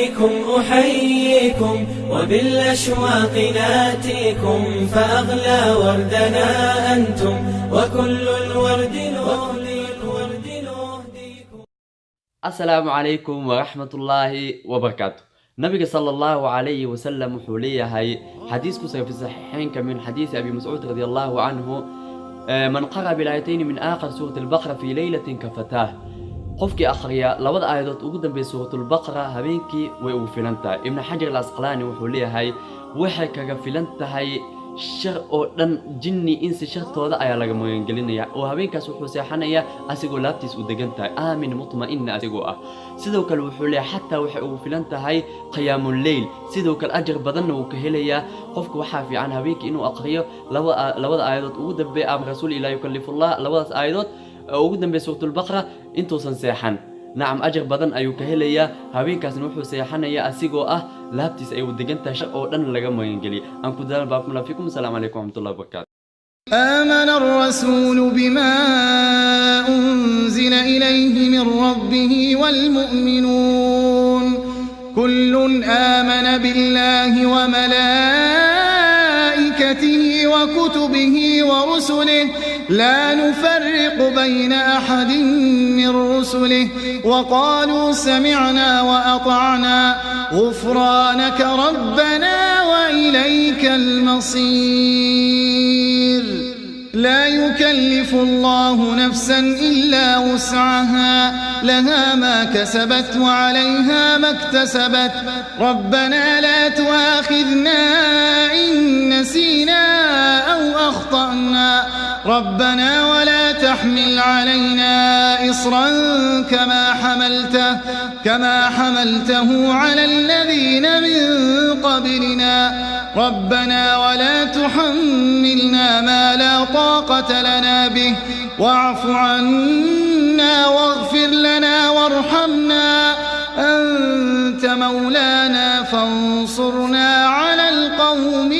عليكم أحييكم وبالأشواق ناتيكم فأغلى وردنا أنتم وكل الورد نهديكم. السلام عليكم ورحمة الله وبركاته. نبي صلى الله عليه وسلم حوليه هاي حديث كسر في الصحيحين كمن حديث أبي مسعود رضي الله عنه من قرأ بالآيتين من آخر سورة البقرة في ليلة كفتاه قفكي أخريا لوضع آيات أقدم بسورة البقرة هبينكي وفلنتا ابن حجر العسقلاني وحوليه هاي وحكا فلنتا هاي شر أو دن جني إنسي شر تودا أيا لغا مغنغلينيا oo habeenkaas wuxuu seexanaya asigoo laabtiis u degan tahay aamin mutma'in asigoo ah sidoo kale wuxuu leeyahay xataa waxa uu filan tahay qiyaamul layl sidoo kale ajr badan uu ka helayaa qofka waxa fiican habeenkii inuu aqriyo labada aayadood ugu dambeeyay am rasuul ilaahi yukallifullah labadaas aayadood ugu dambeeyay suuratul baqara intuusan seexan نعم أجر بدن أيو كهليا هابين كاس نوحو سيحانيا أسيقو لابتيس أيو دقنتا شقو دن لغا ينجلي أنكو دانا بارك الله فيكم السلام عليكم ورحمة الله وبركاته. آمن الرسول بما أنزل إليه من ربه والمؤمنون كل آمن بالله وملائكته وكتبه ورسله لا نفرق بين أحد من رسله وقالوا سمعنا وأطعنا غفرانك ربنا وإليك المصير. لا يكلف الله نفسا إلا وسعها لها ما كسبت وعليها ما اكتسبت ربنا لا تؤاخذنا إن نسينا أو أخطأنا ربنا ولا تحمل علينا إصرا كما حملته على الذين من قبلنا ربنا ولا تحملنا ما لا طاقة لنا به واعف عنا واغفر لنا وارحمنا أنت مولانا فانصرنا على القوم